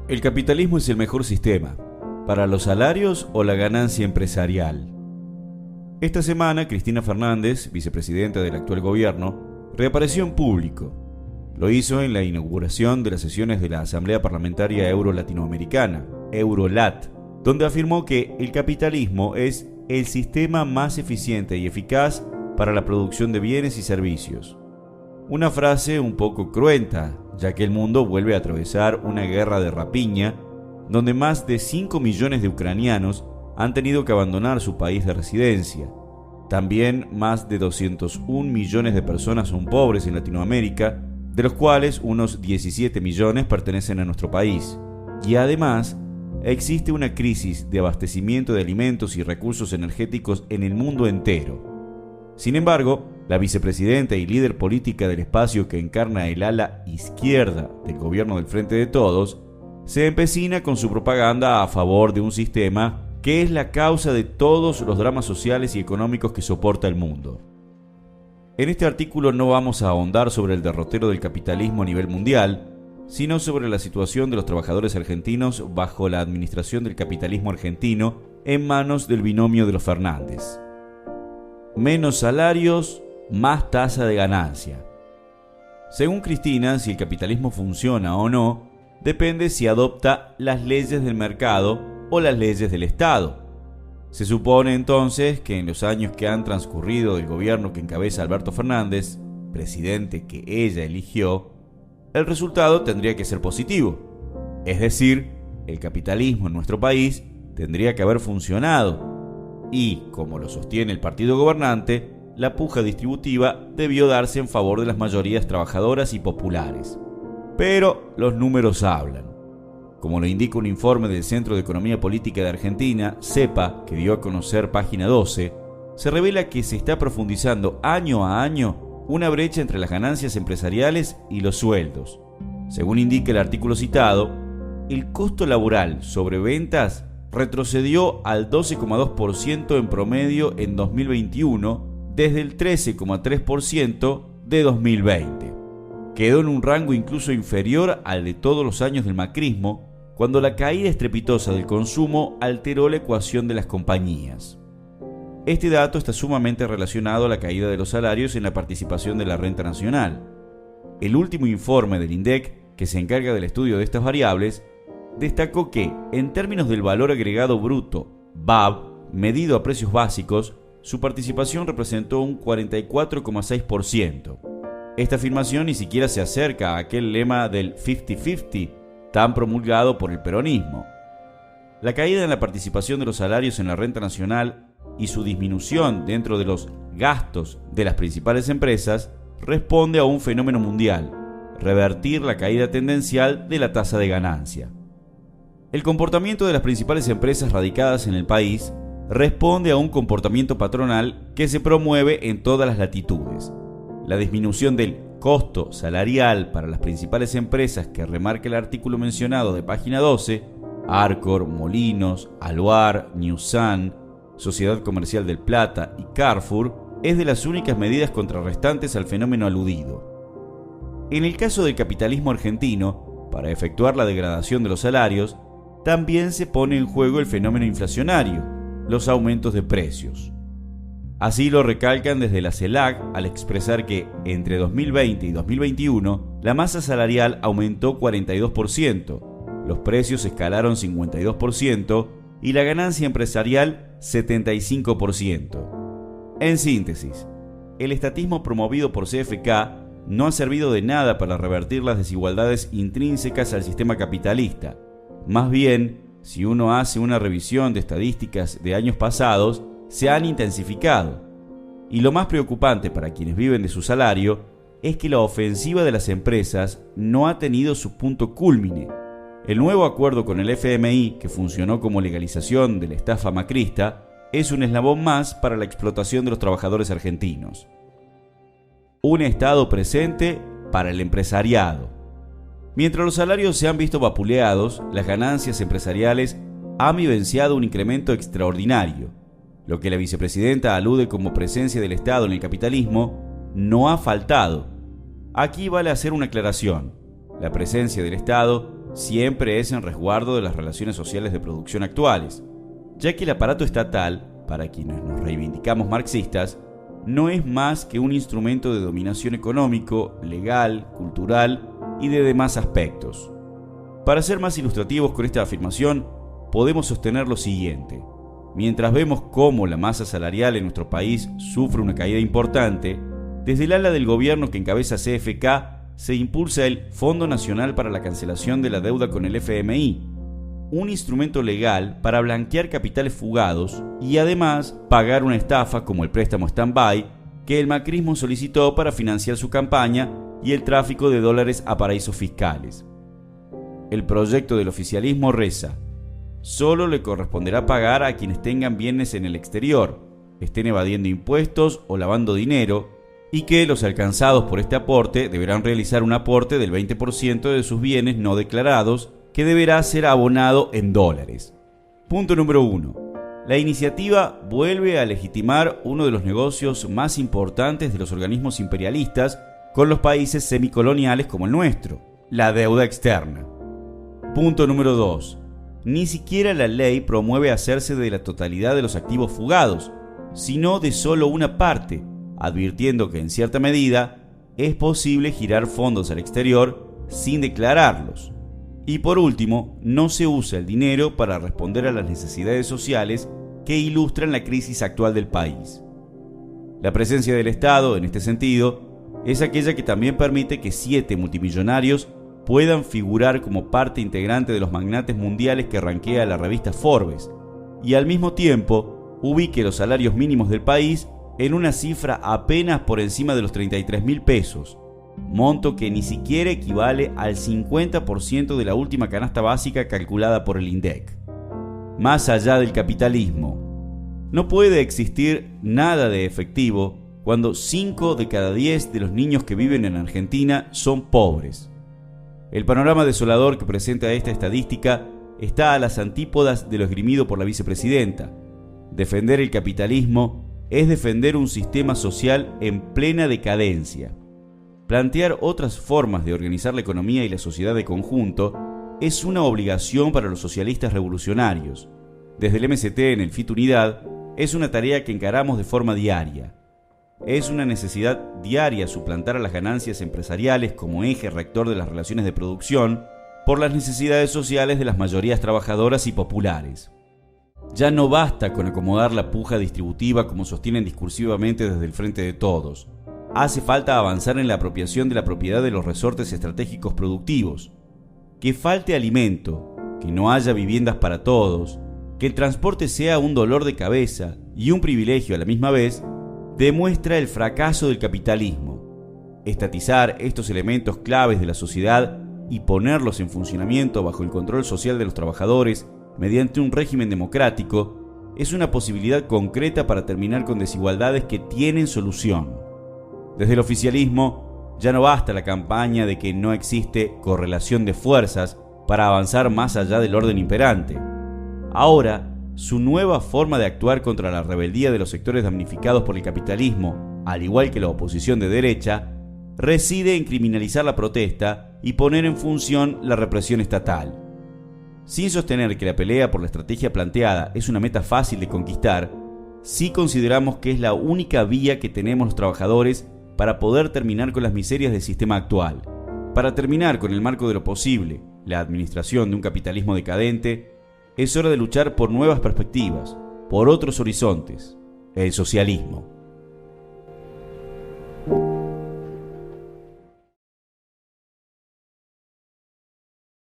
¿El capitalismo es el mejor sistema para los salarios o la ganancia empresarial? Esta semana, Cristina Fernández, vicepresidenta del actual gobierno, reapareció en público. Lo hizo en la inauguración de las sesiones de la Asamblea Parlamentaria Euro-Latinoamericana, Eurolat, donde afirmó que el capitalismo es el sistema más eficiente y eficaz para la producción de bienes y servicios. Una frase un poco cruenta, ya que el mundo vuelve a atravesar una guerra de rapiña, donde más de 5 millones de ucranianos han tenido que abandonar su país de residencia. También más de 201 millones de personas son pobres en Latinoamérica, de los cuales unos 17 millones pertenecen a nuestro país. Y además, existe una crisis de abastecimiento de alimentos y recursos energéticos en el mundo entero. Sin embargo, la vicepresidenta y líder política del espacio que encarna el ala izquierda del gobierno del Frente de Todos, se empecina con su propaganda a favor de un sistema que es la causa de todos los dramas sociales y económicos que soporta el mundo. En este artículo no vamos a ahondar sobre el derrotero del capitalismo a nivel mundial, sino sobre la situación de los trabajadores argentinos bajo la administración del capitalismo argentino en manos del binomio de los Fernández. Menos salarios, más tasa de ganancia. Según Cristina, si el capitalismo funciona o no, depende si adopta las leyes del mercado o las leyes del Estado. Se supone entonces que en los años que han transcurrido del gobierno que encabeza Alberto Fernández, presidente que ella eligió, el resultado tendría que ser positivo. Es decir, el capitalismo en nuestro país tendría que haber funcionado y, como lo sostiene el partido gobernante, la puja distributiva debió darse en favor de las mayorías trabajadoras y populares. Pero los números hablan. Como lo indica un informe del Centro de Economía Política de Argentina, CEPA, que dio a conocer Página 12, se revela que se está profundizando año a año una brecha entre las ganancias empresariales y los sueldos. Según indica el artículo citado, el costo laboral sobre ventas retrocedió al 12,2% en promedio en 2021, desde el 13,3% de 2020. Quedó en un rango incluso inferior al de todos los años del macrismo, cuando la caída estrepitosa del consumo alteró la ecuación de las compañías. Este dato está sumamente relacionado a la caída de los salarios en la participación de la renta nacional. El último informe del INDEC, que se encarga del estudio de estas variables, destacó que, en términos del valor agregado bruto, VAB, medido a precios básicos, su participación representó un 44,6%. Esta afirmación ni siquiera se acerca a aquel lema del 50-50 tan promulgado por el peronismo. La caída en la participación de los salarios en la renta nacional y su disminución dentro de los gastos de las principales empresas responde a un fenómeno mundial: revertir la caída tendencial de la tasa de ganancia. El comportamiento de las principales empresas radicadas en el país responde a un comportamiento patronal que se promueve en todas las latitudes. La disminución del costo salarial para las principales empresas que remarca el artículo mencionado de Página 12, Arcor, Molinos, Aluar, Newsan, Sociedad Comercial del Plata y Carrefour, es de las únicas medidas contrarrestantes al fenómeno aludido. En el caso del capitalismo argentino, para efectuar la degradación de los salarios, también se pone en juego el fenómeno inflacionario, los aumentos de precios. Así lo recalcan desde la CELAC al expresar que entre 2020 y 2021 la masa salarial aumentó 42%, los precios escalaron 52% y la ganancia empresarial 75%. En síntesis, el estatismo promovido por CFK no ha servido de nada para revertir las desigualdades intrínsecas al sistema capitalista. Más bien, si uno hace una revisión de estadísticas de años pasados, se han intensificado. Y lo más preocupante para quienes viven de su salario es que la ofensiva de las empresas no ha tenido su punto cúlmine. El nuevo acuerdo con el FMI, que funcionó como legalización de la estafa macrista, es un eslabón más para la explotación de los trabajadores argentinos. Un Estado presente para el empresariado. Mientras los salarios se han visto vapuleados, las ganancias empresariales han vivenciado un incremento extraordinario. Lo que la vicepresidenta alude como presencia del Estado en el capitalismo no ha faltado. Aquí vale hacer una aclaración. La presencia del Estado siempre es en resguardo de las relaciones sociales de producción actuales, ya que el aparato estatal, para quienes nos reivindicamos marxistas, no es más que un instrumento de dominación económico, legal, cultural y de demás aspectos. Para ser más ilustrativos con esta afirmación, podemos sostener lo siguiente. Mientras vemos cómo la masa salarial en nuestro país sufre una caída importante, desde el ala del gobierno que encabeza CFK se impulsa el Fondo Nacional para la Cancelación de la Deuda con el FMI, un instrumento legal para blanquear capitales fugados y además pagar una estafa como el préstamo stand-by que el macrismo solicitó para financiar su campaña y el tráfico de dólares a paraísos fiscales. El proyecto del oficialismo reza: solo le corresponderá pagar a quienes tengan bienes en el exterior, estén evadiendo impuestos o lavando dinero, y que los alcanzados por este aporte deberán realizar un aporte del 20% de sus bienes no declarados que deberá ser abonado en dólares. Punto número 1. La iniciativa vuelve a legitimar uno de los negocios más importantes de los organismos imperialistas con los países semicoloniales como el nuestro, la deuda externa. Punto número 2. Ni siquiera la ley promueve hacerse de la totalidad de los activos fugados, sino de solo una parte, advirtiendo que en cierta medida es posible girar fondos al exterior sin declararlos. Y por último, no se usa el dinero para responder a las necesidades sociales que ilustran la crisis actual del país. La presencia del Estado, en este sentido, es aquella que también permite que 7 multimillonarios puedan figurar como parte integrante de los magnates mundiales que ranquea la revista Forbes, y al mismo tiempo ubique los salarios mínimos del país en una cifra apenas por encima de los 33.000 pesos, monto que ni siquiera equivale al 50% de la última canasta básica calculada por el INDEC. Más allá del capitalismo, no puede existir nada de efectivo cuando 5 de cada 10 de los niños que viven en Argentina son pobres. El panorama desolador que presenta esta estadística está a las antípodas de lo esgrimido por la vicepresidenta. Defender el capitalismo es defender un sistema social en plena decadencia. Plantear otras formas de organizar la economía y la sociedad de conjunto es una obligación para los socialistas revolucionarios. Desde el MST en el FIT Unidad es una tarea que encaramos de forma diaria. Es una necesidad diaria suplantar a las ganancias empresariales como eje rector de las relaciones de producción por las necesidades sociales de las mayorías trabajadoras y populares. Ya no basta con acomodar la puja distributiva como sostienen discursivamente desde el Frente de Todos. Hace falta avanzar en la apropiación de la propiedad de los resortes estratégicos productivos. Que falte alimento, que no haya viviendas para todos, que el transporte sea un dolor de cabeza y un privilegio a la misma vez, demuestra el fracaso del capitalismo. Estatizar estos elementos claves de la sociedad y ponerlos en funcionamiento bajo el control social de los trabajadores mediante un régimen democrático es una posibilidad concreta para terminar con desigualdades que tienen solución. Desde el oficialismo ya no basta la campaña de que no existe correlación de fuerzas para avanzar más allá del orden imperante. Ahora, su nueva forma de actuar contra la rebeldía de los sectores damnificados por el capitalismo, al igual que la oposición de derecha, reside en criminalizar la protesta y poner en función la represión estatal. Sin sostener que la pelea por la estrategia planteada es una meta fácil de conquistar, sí consideramos que es la única vía que tenemos los trabajadores para poder terminar con las miserias del sistema actual, para terminar con el marco de lo posible, la administración de un capitalismo decadente. Es hora de luchar por nuevas perspectivas, por otros horizontes, el socialismo.